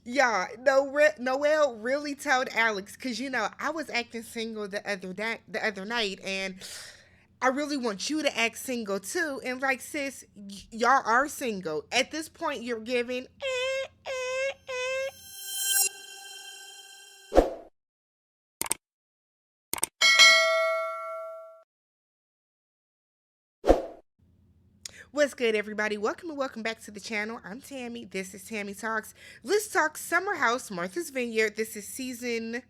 Yeah, no, Noelle really told Alex because I was acting single the other night, and I really want you to act single too. And like, sis, y'all are single at this point. You're giving. What's good, everybody? Welcome and welcome back to the channel. I'm Tammy. This is Tammy Talks. Let's talk Summerhouse, Martha's Vineyard. This is season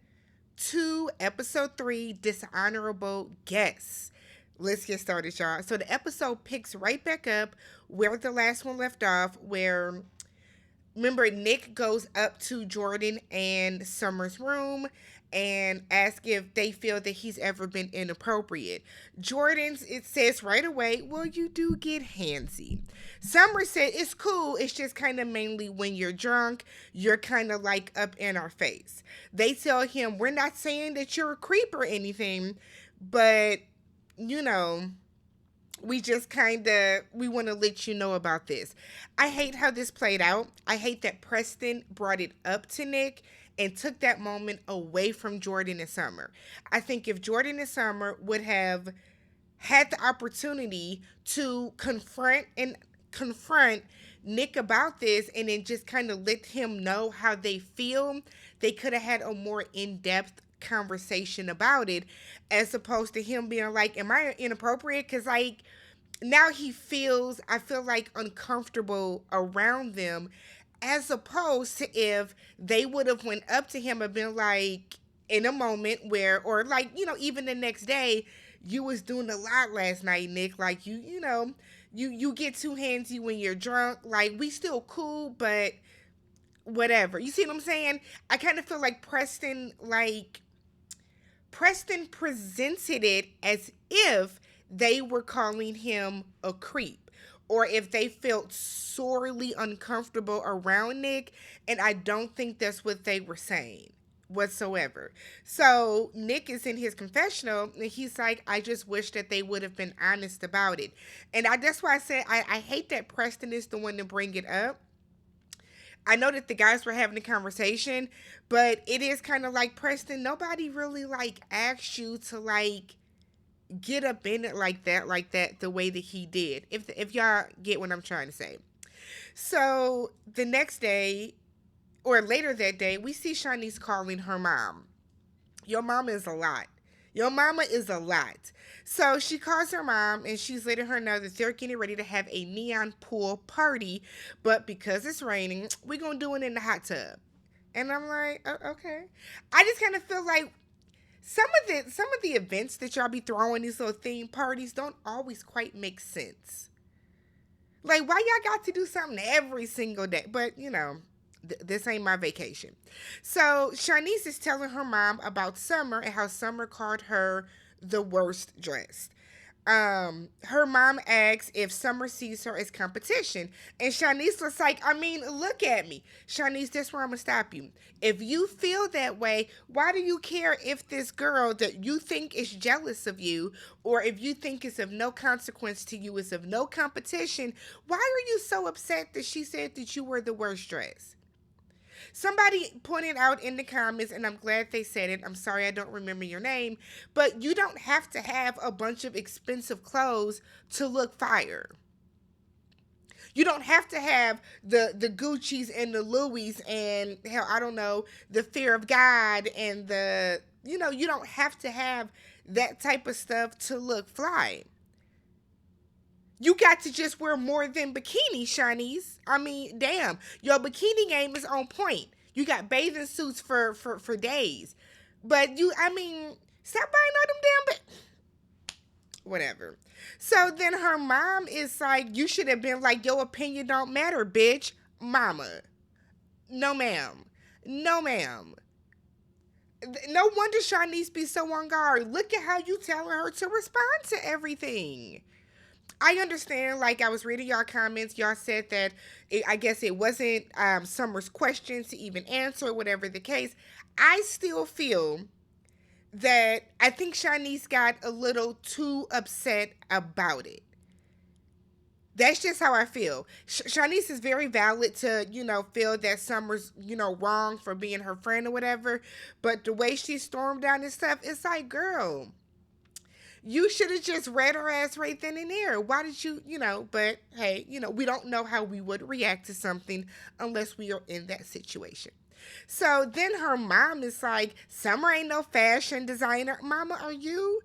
2, episode 3, Dishonorable Guests. Let's get started, y'all. So the episode picks right back up where the last one left off, where remember Nick goes up to Jordan and Summer's room and asks if they feel that he's ever been inappropriate. Jordan's, it says right away, well, you do get handsy. Summer said it's cool, it's just kind of mainly when you're drunk, you're kind of like up in our face. They tell him, we're not saying that you're a creep or anything, but you know, we just kind of we want to let you know about this. I hate how this played out. I hate that Preston brought it up to Nick and took that moment away from Jordan and Summer. I think if Jordan and Summer would have had the opportunity to confront Nick about this and then just kind of let him know how they feel, they could have had a more in-depth conversation about it, as opposed to him being like, am I inappropriate? Because like now I feel like uncomfortable around them, as opposed to if they would have went up to him and been like, in a moment where, or like, even the next day, you was doing a lot last night, Nick, like you get too handsy when you're drunk, like we still cool, but whatever. You see what I'm saying? I kind of feel like Preston presented it as if they were calling him a creep, or if they felt sorely uncomfortable around Nick, and I don't think that's what they were saying whatsoever. So Nick is in his confessional and he's like, I just wish that they would have been honest about it. And that's why I said I hate that Preston is the one to bring it up. I know that the guys were having a conversation, but it is kind of like, Preston, nobody really like asked you to like get up in it like that, the way that he did. If y'all get what I'm trying to say. So the next day, or later that day, we see Shanice calling her mom. Your mama is a lot. Your mama is a lot. So she calls her mom and she's letting her know that they're getting ready to have a neon pool party, but because it's raining, we're gonna do it in the hot tub. And I'm like, okay. I just kind of feel like some of the events that y'all be throwing, these little theme parties, don't always quite make sense. Like, why y'all got to do something every single day? But this ain't my vacation. So Shanice is telling her mom about Summer and how Summer called her the worst dressed. Her mom asks if Summer sees her as competition, and Shanice was like, I mean, look at me. Shanice, that's where I'm gonna stop you. If you feel that way, why do you care if this girl that you think is jealous of you, or if you think is of no consequence to you, is of no competition? Why are you so upset that she said that you were the worst dressed? Somebody pointed out in the comments, and I'm glad they said it. I'm sorry I don't remember your name, but you don't have to have a bunch of expensive clothes to look fire. You don't have to have the Gucci's and the Louis and hell, I don't know, the fear of God and you don't have to have that type of stuff to look fly. You got to just wear more than bikini, Shanice. I mean, damn, your bikini game is on point. You got bathing suits for days, but I mean, stop buying all them damn. Whatever. So then her mom is like, you should have been like, your opinion don't matter, bitch, mama. No, ma'am. No, ma'am. No wonder Shanice be so on guard. Look at how you telling her to respond to everything. I understand, like, I was reading y'all comments. Y'all said that I guess it wasn't Summer's questions to even answer, whatever the case. I still feel that I think Shanice got a little too upset about it. That's just how I feel. Shanice is very valid to, feel that Summer's, wrong for being her friend or whatever. But the way she stormed down and stuff, it's like, girl, you should have just read her ass right then and there. Why did but hey, we don't know how we would react to something unless we are in that situation. So then her mom is like, Summer ain't no fashion designer. Mama, are you?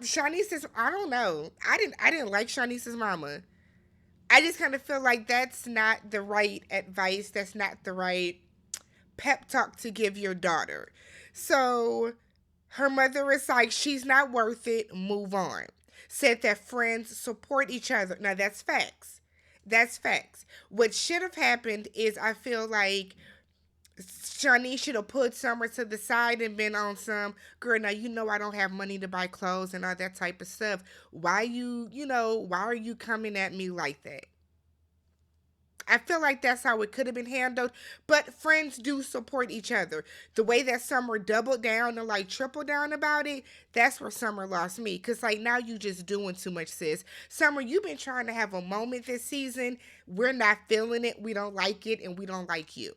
Shanice is, I don't know. I didn't like Shanice's mama. I just kind of feel like that's not the right advice. That's not the right pep talk to give your daughter. So her mother is like, she's not worth it. Move on. Said that friends support each other. Now, that's facts. That's facts. What should have happened is I feel like Shani should have put Summer to the side and been on some, girl, now you know I don't have money to buy clothes and all that type of stuff. Why are you coming at me like that? I feel like that's how it could have been handled, but friends do support each other. The way that Summer doubled down and like tripled down about it, that's where Summer lost me. Cause like now you just doing too much, sis. Summer, you've been trying to have a moment this season. We're not feeling it. We don't like it, and we don't like you.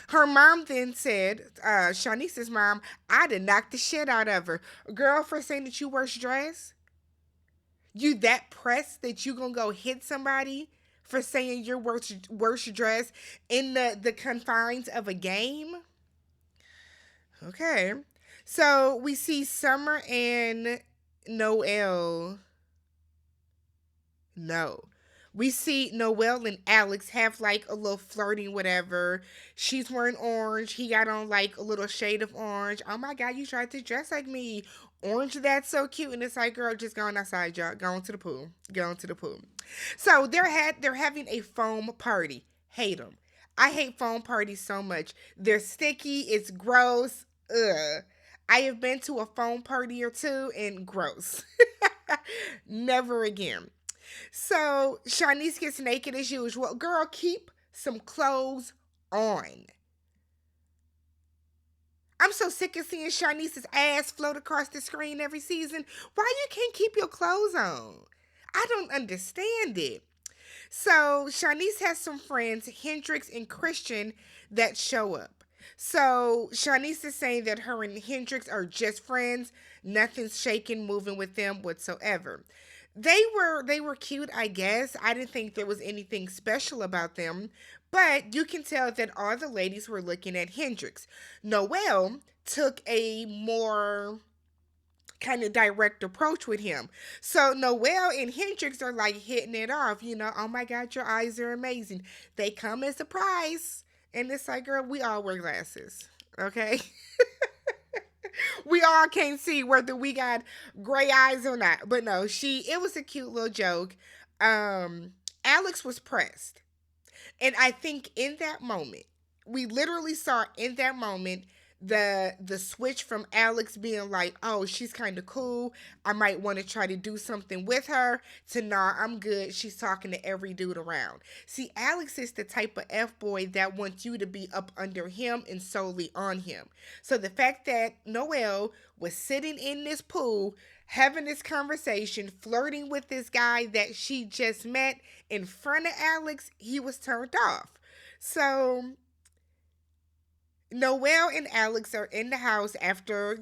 Her mom then said, Shanice's mom, I'd have knocked the shit out of her. Girl, for saying that you worst dress? You that pressed that you gonna go hit somebody for saying you're worst dressed in the confines of a game? Okay. So we see Summer and Noelle. No. We see Noelle and Alex have like a little flirting, whatever. She's wearing orange. He got on like a little shade of orange. Oh my God, you tried to dress like me. Orange, that's so cute. And it's like, girl, just going outside, y'all. Going to the pool. Going to the pool. So they're having a foam party. Hate them. I hate foam parties so much. They're sticky. It's gross. Ugh. I have been to a foam party or two and gross. Never again. So Shanice gets naked as usual. Girl, keep some clothes on. I'm so sick of seeing Shanice's ass float across the screen every season. Why you can't keep your clothes on? I don't understand it. So Shanice has some friends, Hendrix and Christian, that show up. So Shanice is saying that her and Hendrix are just friends. Nothing's shaking, moving with them whatsoever. They were cute, I guess. I didn't think there was anything special about them, but you can tell that all the ladies were looking at Hendrix. Noelle took a more kind of direct approach with him. So Noelle and Hendrix are like hitting it off, oh my God, your eyes are amazing. They come as a prize. And it's like, girl, we all wear glasses. Okay? We all can't see whether we got gray eyes or not. But no, it was a cute little joke. Alex was pressed. And I think in that moment, we literally saw in that moment the switch from Alex being like, oh, she's kind of cool. I might want to try to do something with her to nah, I'm good. She's talking to every dude around. See, Alex is the type of F-boy that wants you to be up under him and solely on him. So the fact that Noelle was sitting in this pool, having this conversation, flirting with this guy that she just met in front of Alex, he was turned off. So Noelle and Alex are in the house after,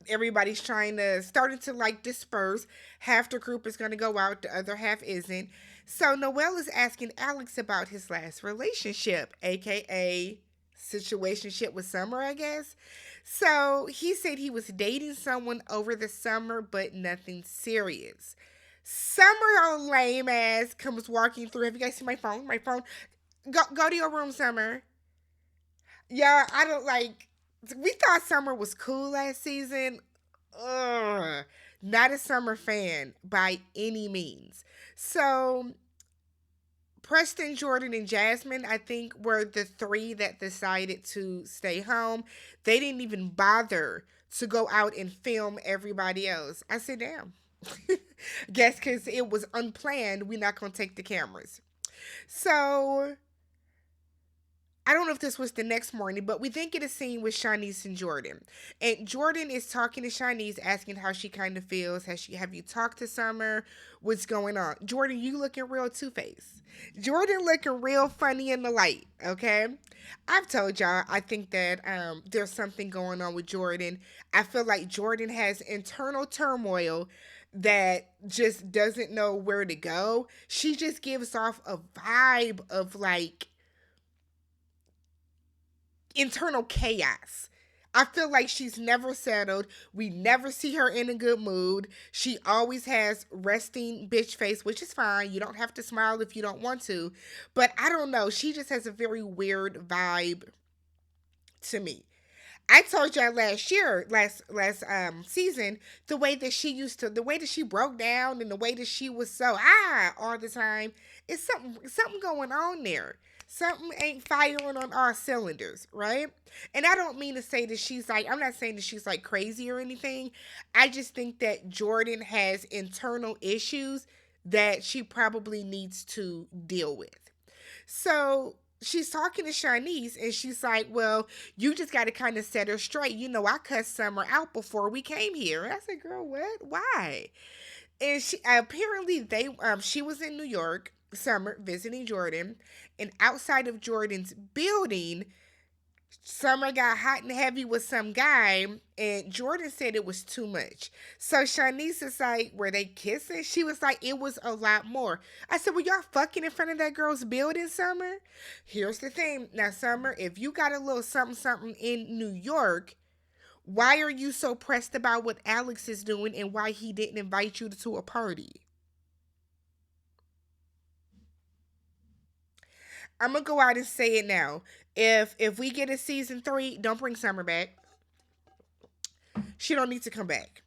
everybody's starting to like disperse. Half the group is going to go out, the other half isn't. So Noelle is asking Alex about his last relationship, aka situationship with Summer, I guess. So he said he was dating someone over the summer, but nothing serious. Summer, lame ass, comes walking through. Have you guys seen my phone? My phone. Go to your room, Summer. Yeah, I don't like. We thought Summer was cool last season. Ugh, not a Summer fan by any means. So, Preston, Jordan, and Jasmine, I think, were the three that decided to stay home. They didn't even bother to go out and film everybody else. I said, damn. Guess because it was unplanned, we're not going to take the cameras. So, don't know if this was the next morning, but we then get a scene with Shanice and Jordan. And Jordan is talking to Shanice, asking how she kind of feels. Have you talked to Summer? What's going on? Jordan, you looking real two-faced. Jordan looking real funny in the light, okay? I've told y'all, I think that there's something going on with Jordan. I feel like Jordan has internal turmoil that just doesn't know where to go. She just gives off a vibe of like internal chaos. I feel like she's never settled. We never see her in a good mood. She always has resting bitch face, which is fine. You don't have to smile if you don't want to. But I don't know. She just has a very weird vibe to me. I told y'all last season, the way that she broke down and the way that she was so all the time. It's something going on there. Something ain't firing on all cylinders, right? And I don't mean to say that I'm not saying that she's like crazy or anything. I just think that Jordan has internal issues that she probably needs to deal with. So she's talking to Shanice and she's like, well, you just got to kind of set her straight. You know, I cussed Summer out before we came here. And I said, girl, what? Why? And she apparently she was in New York, Summer, visiting Jordan. And outside of Jordan's building, Summer got hot and heavy with some guy, and Jordan said it was too much. So Shanice is like, were they kissing? She was like, it was a lot more. I said, well, y'all fucking in front of that girl's building, Summer? Here's the thing. Now, Summer, if you got a little something, something in New York, why are you so pressed about what Alex is doing and why he didn't invite you to a party? I'm gonna go out and say it now. If we get a season 3, don't bring Summer back. She don't need to come back.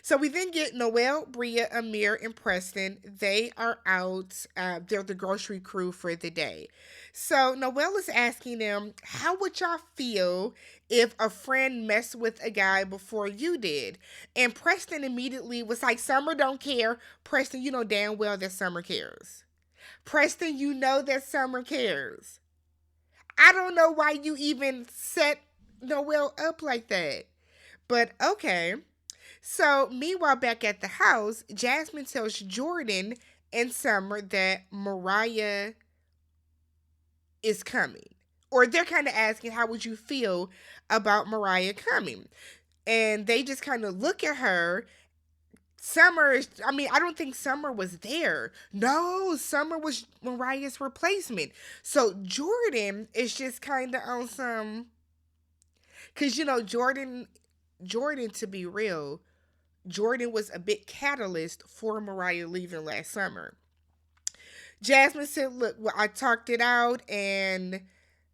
So we then get Noelle, Bria, Amir, and Preston. They are out. They're the grocery crew for the day. So Noelle is asking them, how would y'all feel if a friend messed with a guy before you did? And Preston immediately was like, Summer don't care. Preston, you know damn well that Summer cares. Preston, you know that Summer cares. I don't know why you even set Noelle up like that. But okay. So, meanwhile, back at the house, Jasmine tells Jordan and Summer that Mariah is coming. Or they're kind of asking, how would you feel about Mariah coming? And they just kind of look at her. I don't think Summer was there. No, Summer was Mariah's replacement. So Jordan is just kind of on some, because, you know, Jordan, to be real, Jordan was a big catalyst for Mariah leaving last summer. Jasmine said, look, well, I talked it out, and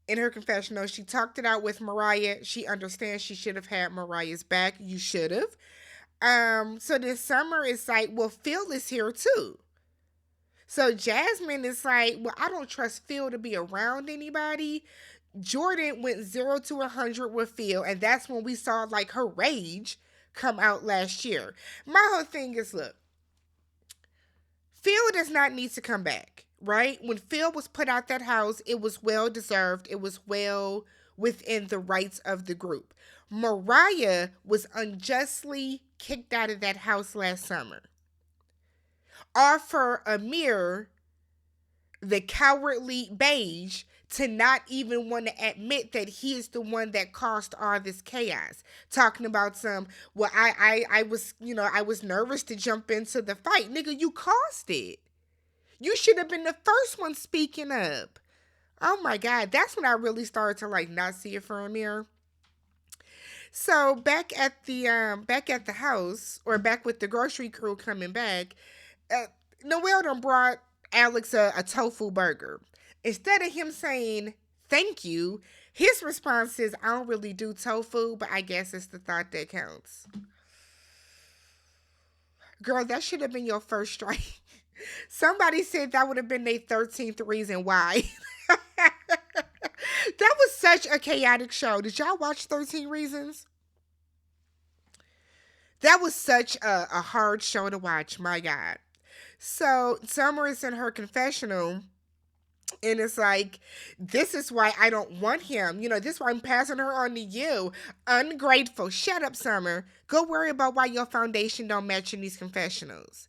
in her confessional, she talked it out with Mariah. She understands she should have had Mariah's back. You should have. So then Summer is like, well, Phil is here too. So Jasmine is like, well, I don't trust Phil to be around anybody. Jordan went 0 to 100 with Phil, and that's when we saw like her rage come out last year. My whole thing is, look, Phil does not need to come back, right? When Phil was put out that house, it was well deserved. It was well within the rights of the group. Mariah was unjustly kicked out of that house last summer. Or for Amir, the cowardly beige, to not even want to admit that he is the one that caused all this chaos. Talking about I was nervous to jump into the fight. Nigga, you caused it. You should have been the first one speaking up. Oh my God, that's when I really started to like not see it for Amir. So back at the house, or back with the grocery crew coming back, Noelle done brought Alex a tofu burger. Instead of him saying thank you, his response is, I don't really do tofu, but I guess it's the thought that counts. Girl, that should have been your first strike. Somebody said that would have been their 13th reason why. That was such a chaotic show. Did y'all watch 13 Reasons? That was such a hard show to watch. My God. So Summer is in her confessional, And it's like, this is why I don't want him. This is why I'm passing her on to you. Ungrateful. Shut up, Summer. Go worry about why your foundation don't match in these confessionals.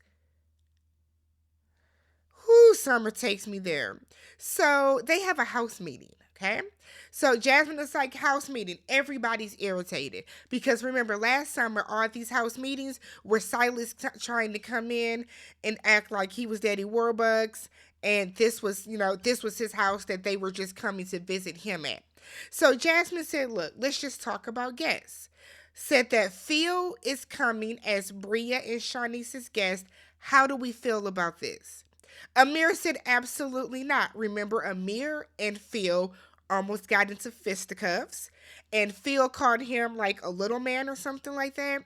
Whoo, Summer takes me there. So they have a house meeting, okay? So Jasmine is like, house meeting. Everybody's irritated. Because remember, last summer, all these house meetings were Silas trying to come in and act like he was Daddy Warbucks. And this was his house that they were just coming to visit him at. So Jasmine said, look, let's just talk about guests. Said that Phil is coming as Bria and Shanice's guest. How do we feel about this? Amir said absolutely not. Remember, Amir and Phil almost got into fisticuffs, and Phil called him like a little man or something like that.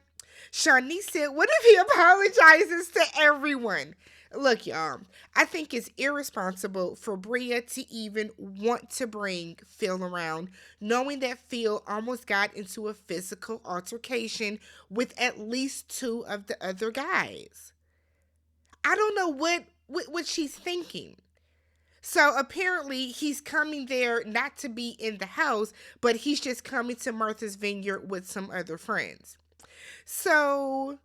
Shanice said, what if he apologizes to everyone? Look, y'all, I think it's irresponsible for Bria to even want to bring Phil around, knowing that Phil almost got into a physical altercation with at least two of the other guys. I don't know what she's thinking. So apparently he's coming there not to be in the house, but he's just coming to Martha's Vineyard with some other friends. So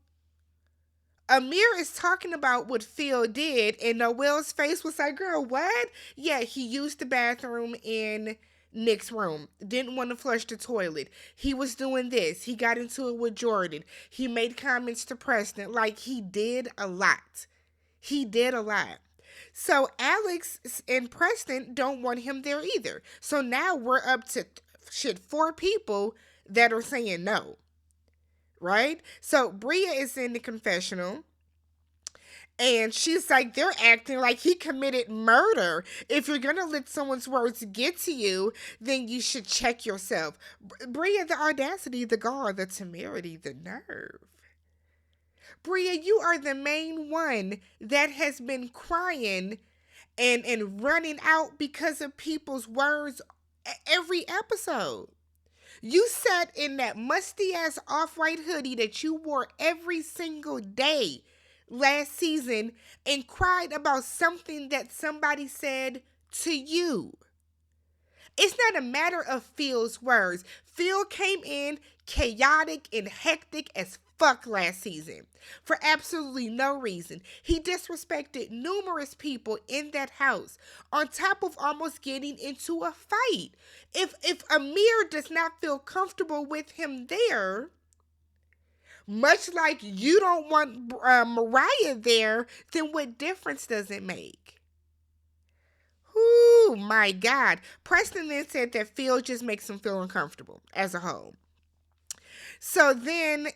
Amir is talking about what Phil did, and Noelle's face was like, girl, what? Yeah, he used the bathroom in Nick's room. Didn't want to flush the toilet. He was doing this. He got into it with Jordan. He made comments to Preston. Like, he did a lot. He did a lot. So Alex and Preston don't want him there either. So now we're up to 4 people that are saying no. Right? So Bria is in the confessional. And she's like, they're acting like he committed murder. If you're going to let someone's words get to you, then you should check yourself. Bria, the audacity, the gall, the temerity, the nerve. Bria, you are the main one that has been crying and running out because of people's words every episode. You sat in that musty ass off-white hoodie that you wore every single day last season and cried about something that somebody said to you. It's not a matter of Phil's words. Phil came in chaotic and hectic as fuck last season for absolutely no reason. He disrespected numerous people in that house on top of almost getting into a fight. If Amir does not feel comfortable with him there, much like you don't want Mariah there, then what difference does it make? Oh my God. Preston then said that Phil just makes him feel uncomfortable as a whole. So then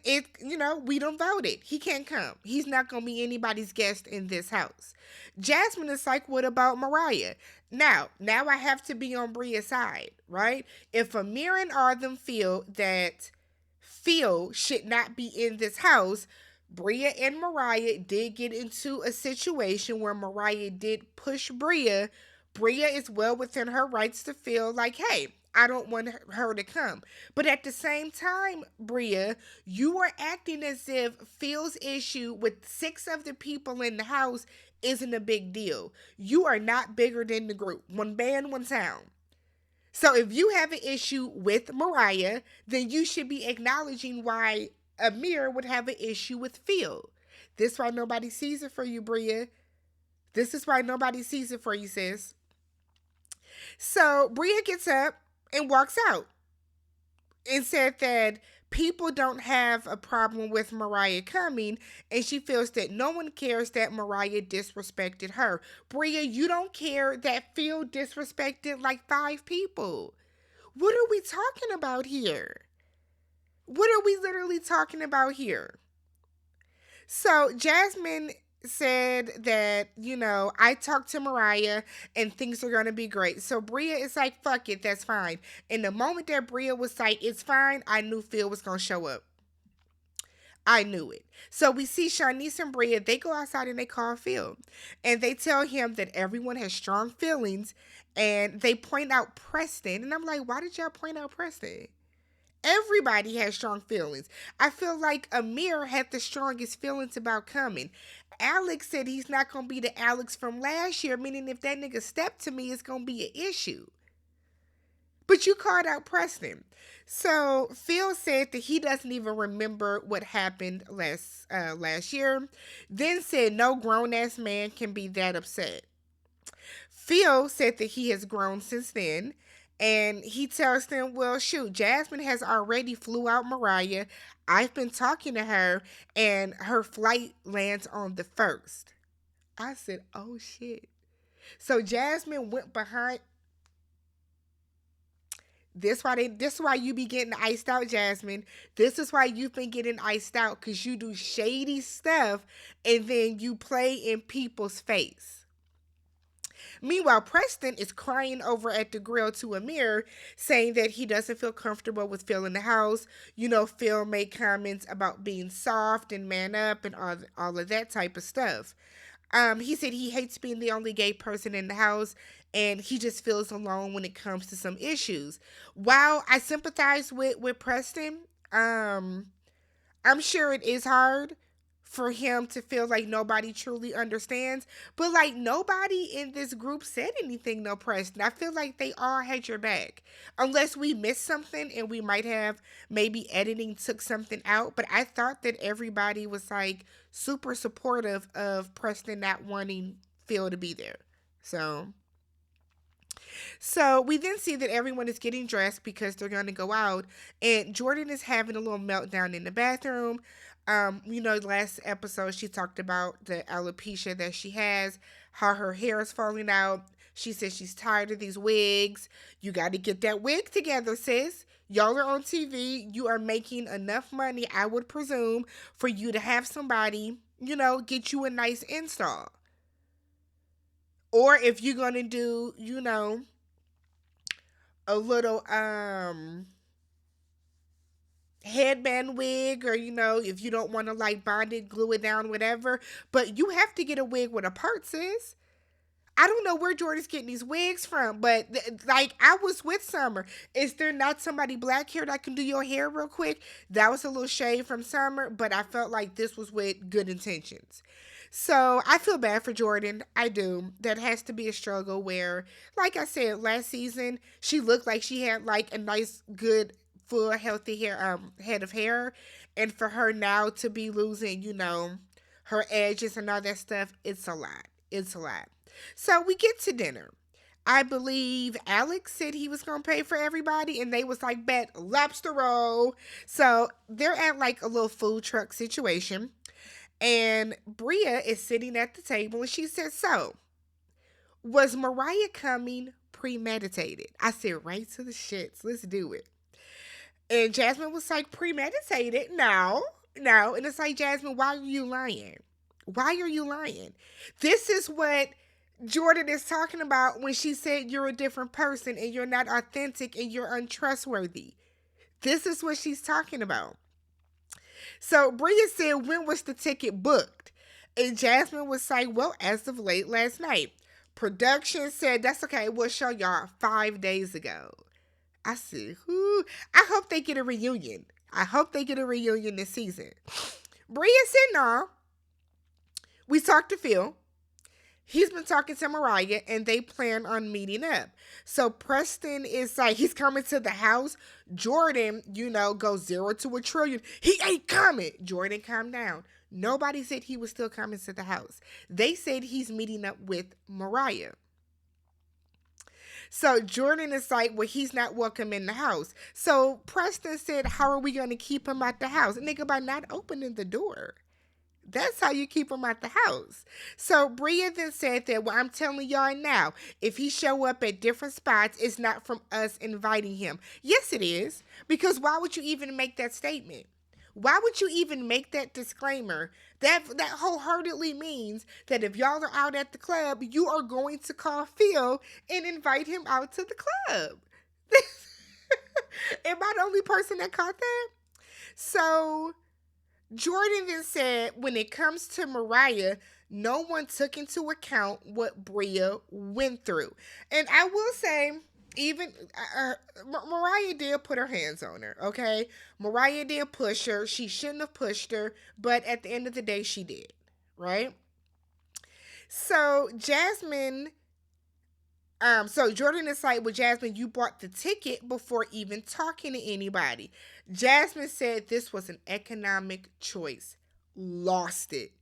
we don't vote it. He can't come. He's not going to be anybody's guest in this house. Jasmine is like, what about Mariah? Now I have to be on Bria's side, right? If Amir and Arthur feel that Phil should not be in this house, Bria and Mariah did get into a situation where Mariah did push Bria. Bria is well within her rights to feel like, hey, I don't want her to come. But at the same time, Bria, you are acting as if Phil's issue with 6 of the people in the house isn't a big deal. You are not bigger than the group. One band, one sound. So if you have an issue with Mariah, then you should be acknowledging why Amir would have an issue with Phil. This is why nobody sees it for you, Bria. This is why nobody sees it for you, sis. So Bria gets up and walks out and said that people don't have a problem with Mariah coming, and she feels that no one cares that Mariah disrespected her. Bria, you don't care that Phil disrespected like 5 people. What are we talking about here? What are we literally talking about here? So Jasmine said that, I talked to Mariah and things are going to be great. So Bria is like, fuck it, that's fine. And the moment that Bria was like, it's fine, I knew Phil was going to show up. I knew it. So we see Shanice and Bria, they go outside and they call Phil. And they tell him that everyone has strong feelings, and they point out Preston. And I'm like, why did y'all point out Preston? Everybody has strong feelings. I feel like Amir had the strongest feelings about coming. Alex said he's not going to be the Alex from last year, meaning if that nigga stepped to me, it's going to be an issue. But you called out Preston. So Phil said that he doesn't even remember what happened last year. Then said no grown ass man can be that upset. Phil said that he has grown since then. And he tells them, well, shoot, Jasmine has already flew out Mariah. I've been talking to her, and her flight lands on the 1st. I said, oh shit. So Jasmine went behind. This is why you be getting iced out, Jasmine. This is why you've been getting iced out, because you do shady stuff and then you play in people's face. Meanwhile, Preston is crying over at the grill to Amir, saying that he doesn't feel comfortable with Phil in the house. You know, Phil made comments about being soft and man up and all of that type of stuff. He said he hates being the only gay person in the house, and he just feels alone when it comes to some issues. While I sympathize with Preston, I'm sure it is hard for him to feel like nobody truly understands. But like nobody in this group said anything, no, Preston. I feel like they all had your back. Unless we missed something and we might have maybe editing took something out. But I thought that everybody was like super supportive of Preston not wanting Phil to be there. So we then see that everyone is getting dressed because they're going to go out, and Jordan is having a little meltdown in the bathroom. Last episode she talked about the alopecia that she has, how her hair is falling out. She says she's tired of these wigs. You got to get that wig together, sis. Y'all are on TV. You are making enough money, I would presume, for you to have somebody, get you a nice install. Or if you're going to do, a little headband wig, or if you don't want to like bond it, glue it down, whatever, but you have to get a wig with a part, sis. I don't know where Jordan's getting these wigs from, but I was with Summer. Is there not somebody black here that can do your hair real quick? That was a little shade from Summer, but I felt like this was with good intentions. So I feel bad for Jordan. I do. That has to be a struggle where, like I said, last season, she looked like she had like a nice, good, full, healthy hair, head of hair. And for her now to be losing, her edges and all that stuff, it's a lot. It's a lot. So we get to dinner. I believe Alex said he was going to pay for everybody, and they was like, bet, lobster roll. So they're at like a little food truck situation. And Bria is sitting at the table, and she says, so, was Mariah coming premeditated? I said, right to the shits. Let's do it. And Jasmine was like, premeditated? No. And it's like, Jasmine, why are you lying? Why are you lying? This is what Jordan is talking about when she said you're a different person and you're not authentic and you're untrustworthy. This is what she's talking about. So Bria said, when was the ticket booked? And Jasmine was like, well, as of late last night. Production said, that's okay, we'll show y'all 5 days ago. I said, I hope they get a reunion. I hope they get a reunion this season. Bria said, no. We talked to Phil. He's been talking to Mariah, and they plan on meeting up. So Preston is like, he's coming to the house. Jordan, goes 0 to 1,000,000,000. He ain't coming. Jordan, calm down. Nobody said he was still coming to the house. They said he's meeting up with Mariah. So Jordan is like, well, he's not welcome in the house. So Preston said, how are we going to keep him at the house? Nigga, by not opening the door. That's how you keep him at the house. So Bria then said that, well, I'm telling y'all now, if he show up at different spots, it's not from us inviting him. Yes, it is. Because why would you even make that statement? Why would you even make that disclaimer? That wholeheartedly means that if y'all are out at the club, you are going to call Phil and invite him out to the club. Am I the only person that caught that? So Jordan then said, when it comes to Mariah, no one took into account what Bria went through. And I will say, even Mariah did put her hands on her, okay? Mariah did push her. She shouldn't have pushed her, but at the end of the day, she did, right? So Jasmine, so Jordan is like, well, Jasmine, you bought the ticket before even talking to anybody. Jasmine said this was an economic choice. Lost it.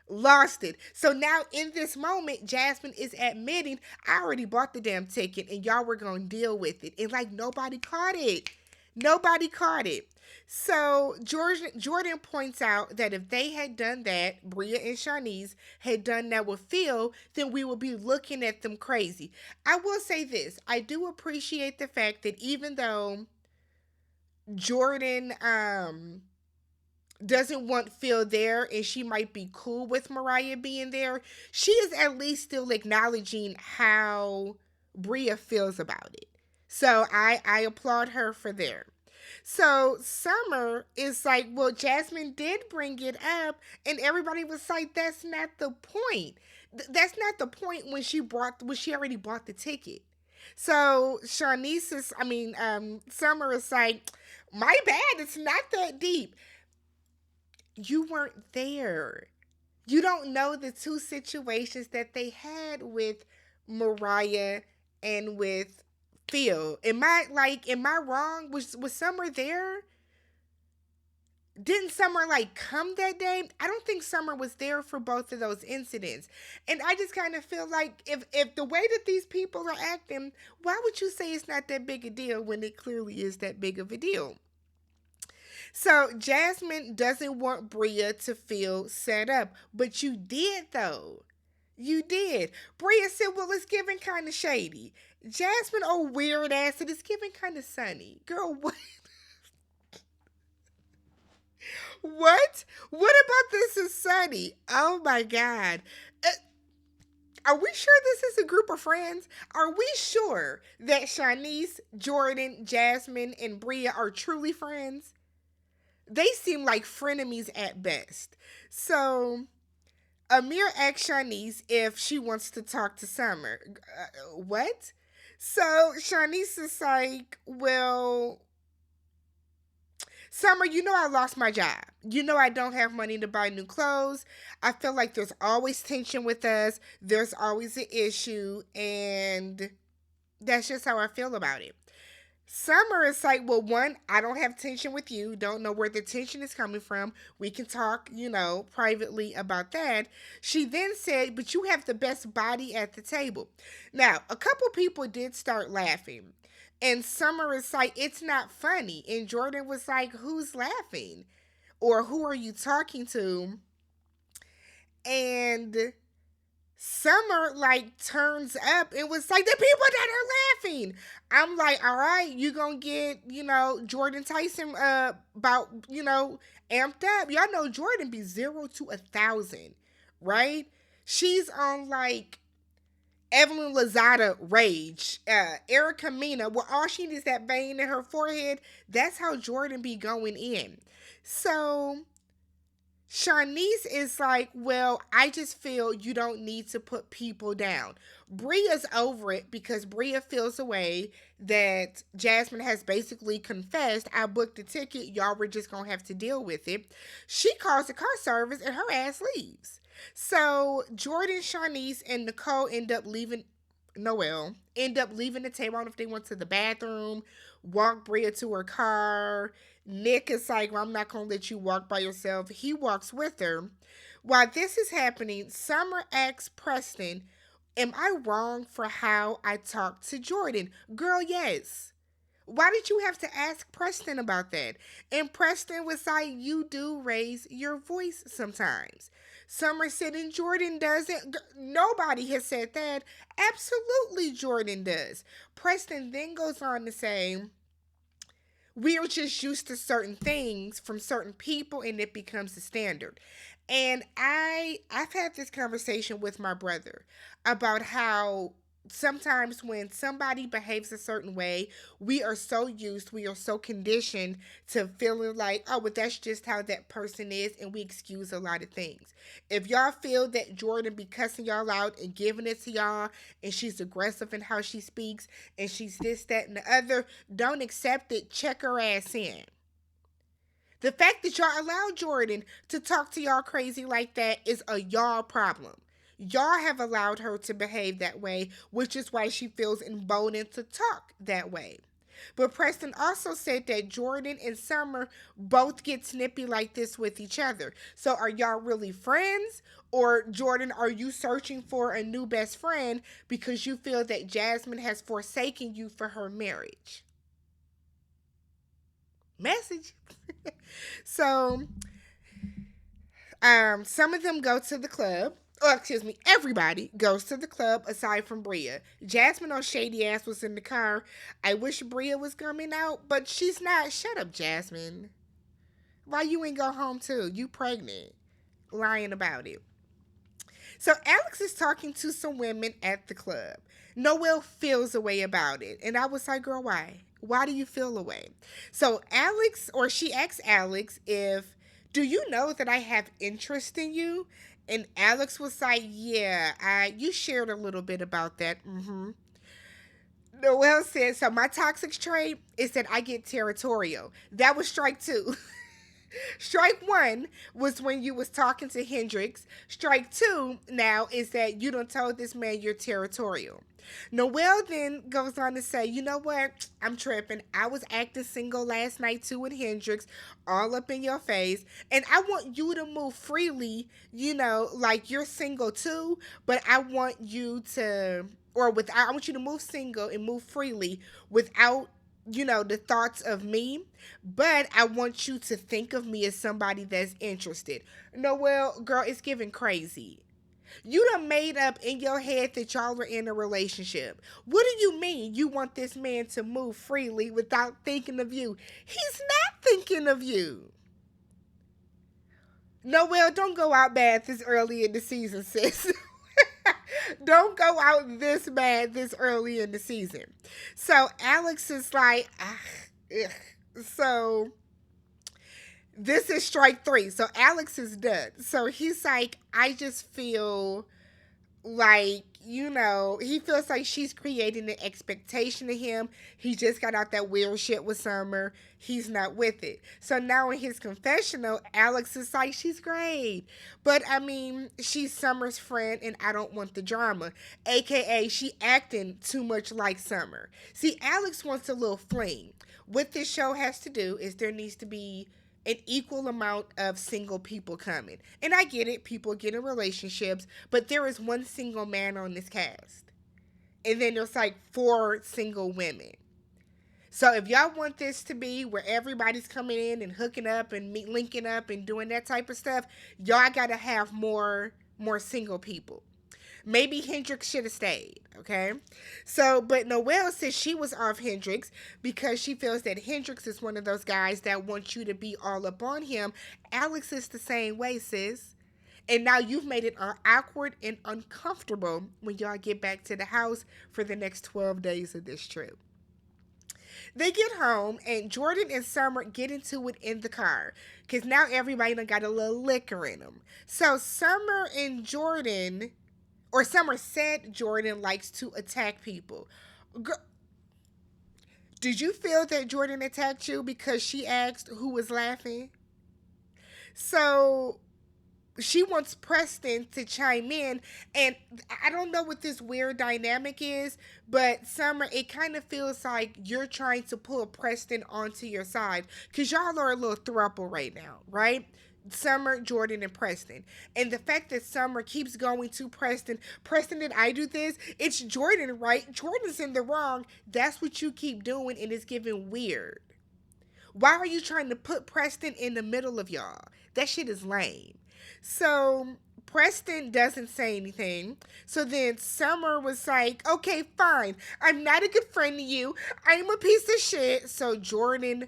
Lost it. So now in this moment, Jasmine is admitting, I already bought the damn ticket and y'all were going to deal with it. And like nobody caught it. Nobody caught it. So Jordan points out that if they had done that, Bria and Shanice had done that with Phil, then we would be looking at them crazy. I will say this. I do appreciate the fact that even though Jordan doesn't want Phil there and she might be cool with Mariah being there, she is at least still acknowledging how Bria feels about it. So I applaud her for there. So Summer is like, well, Jasmine did bring it up, and everybody was like, that's not the point. That's not the point when she already bought the ticket. So Summer is like, my bad, it's not that deep. You weren't there. You don't know the two situations that they had with Mariah and with Phil. Am I wrong? Was Summer there? Didn't Summer like come that day? I don't think Summer was there for both of those incidents. And I just kind of feel like if the way that these people are acting, why would you say it's not that big a deal when it clearly is that big of a deal? So Jasmine doesn't want Bria to feel set up, but you did though. You did. Bria said, well, it's giving kind of shady. Jasmine, oh weird ass, it is giving kind of sunny. Girl, what? What? What about this is sunny? Oh my God. Are we sure this is a group of friends? Are we sure that Shanice, Jordan, Jasmine, and Bria are truly friends? They seem like frenemies at best. So Amir asks Shanice if she wants to talk to Summer. What? So Shanice is like, well, Summer, you know I lost my job. You know I don't have money to buy new clothes. I feel like there's always tension with us. There's always an issue. And that's just how I feel about it. Summer is like, well, one, I don't have tension with you. Don't know where the tension is coming from. We can talk, privately about that. She then said, but you have the best body at the table. Now, a couple people did start laughing. And Summer is like, it's not funny. And Jordan was like, who's laughing? Or who are you talking to? And Summer turns up and was like, the people that are laughing. I'm like, all right, you gonna get, Jordan Tyson about, amped up. Y'all know Jordan be 0 to 1,000, right? She's on Evelyn Lozada rage. Erica Mena, where all she needs is that vein in her forehead. That's how Jordan be going in. So Shanice is like, well, I just feel you don't need to put people down. Bria's over it because Bria feels a way that Jasmine has basically confessed, I booked the ticket, y'all were just going to have to deal with it. She calls the car service and her ass leaves. So Jordan, Shanice, and Nicole end up leaving the table. I don't know if they went to the bathroom, walk Bria to her car. Nick is like, well, I'm not going to let you walk by yourself. He walks with her. While this is happening, Summer asks Preston, am I wrong for how I talked to Jordan? Girl, yes. Why did you have to ask Preston about that? And Preston was like, you do raise your voice sometimes. Summer said, and Jordan doesn't. Nobody has said that. Absolutely, Jordan does. Preston then goes on to say, we are just used to certain things from certain people and it becomes the standard. And I've had this conversation with my brother about how sometimes when somebody behaves a certain way, we are so conditioned to feeling like, oh, but that's just how that person is, and we excuse a lot of things. If y'all feel that Jordan be cussing y'all out and giving it to y'all, and she's aggressive in how she speaks, and she's this, that, and the other, don't accept it. Check her ass in. The fact that y'all allow Jordan to talk to y'all crazy like that is a y'all problem. Y'all have allowed her to behave that way, which is why she feels emboldened to talk that way. But Preston also said that Jordan and Summer both get snippy like this with each other. So are y'all really friends? Or, Jordan, are you searching for a new best friend because you feel that Jasmine has forsaken you for her marriage? Message. So, some of them go to the club. Oh, excuse me, everybody goes to the club aside from Bria. Jasmine on shady ass was in the car. I wish Bria was coming out, but she's not. Shut up, Jasmine. Why you ain't go home too? You pregnant. Lying about it. So Alex is talking to some women at the club. Noelle feels a way about it. And I was like, girl, why? Why do you feel a way? So Alex, or she asks Alex if, do you know that I have interest in you? And Alex was like, yeah, you shared a little bit about that. Mm-hmm. Noelle said, so my toxic trait is that I get territorial. That was strike two. Strike one was when you was talking to Hendrix. Strike two now is that you don't tell this man you're territorial. Noelle then goes on to say, you know what? I'm tripping. I was acting single last night too with Hendrix, all up in your face. And I want you to move freely, like you're single too, but I want you to, I want you to move single and move freely without the thoughts of me, but I want you to think of me as somebody that's interested. No, well, girl, it's giving crazy. You done made up in your head that y'all are in a relationship. What do you mean you want this man to move freely without thinking of you? He's not thinking of you. No, well, don't go out bad this early in the season, sis. Don't go out this bad this early in the season. So Alex is like, ugh. So this is strike three. So Alex is done. So he's like, I just feel like, he feels like she's creating an expectation of him. He just got out that weird shit with Summer. He's not with it. So now in his confessional, Alex is like, she's great. But I mean, she's Summer's friend and I don't want the drama. AKA, she acting too much like Summer. See, Alex wants a little fling. What this show has to do is there needs to be an equal amount of single people coming. And I get it, people get in relationships, but there is one single man on this cast. And then there's like 4 single women. So if y'all want this to be where everybody's coming in and hooking up and linking up and doing that type of stuff, y'all gotta have more single people. Maybe Hendrix should have stayed, okay? So, but Noelle says she was off Hendrix because she feels that Hendrix is one of those guys that wants you to be all up on him. Alex is the same way, sis. And now you've made it awkward and uncomfortable when y'all get back to the house for the next 12 days of this trip. They get home and Jordan and Summer get into it in the car because now everybody done got a little liquor in them. So Summer and Jordan... Or Summer said Jordan likes to attack people. Girl, did you feel that Jordan attacked you because she asked who was laughing? So she wants Preston to chime in. And I don't know what this weird dynamic is, but Summer, it kind of feels like you're trying to pull Preston onto your side because y'all are a little throuple right now, right? Summer, Jordan, and Preston. And the fact that Summer keeps going to Preston, did I do this? It's Jordan, right? Jordan's in the wrong. That's what you keep doing, and it's getting weird. Why are you trying to put Preston in the middle of y'all? That shit is lame. So Preston doesn't say anything. So then Summer was like, okay, fine. I'm not a good friend to you. I'm a piece of shit. So Jordan...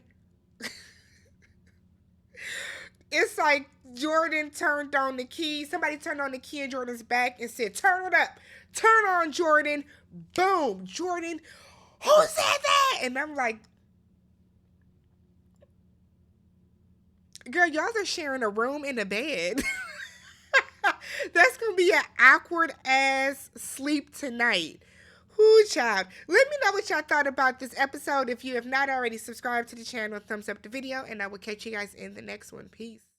it's like Jordan turned on the key. Somebody turned on the key in Jordan's back and said, turn it up. Turn on Jordan. Boom. Jordan, who said that? And I'm like, girl, y'all are sharing a room and a bed. That's going to be an awkward ass sleep tonight. Whoo, child. Let me know what y'all thought about this episode. If you have not already subscribed to the channel, thumbs up the video, and I will catch you guys in the next one. Peace.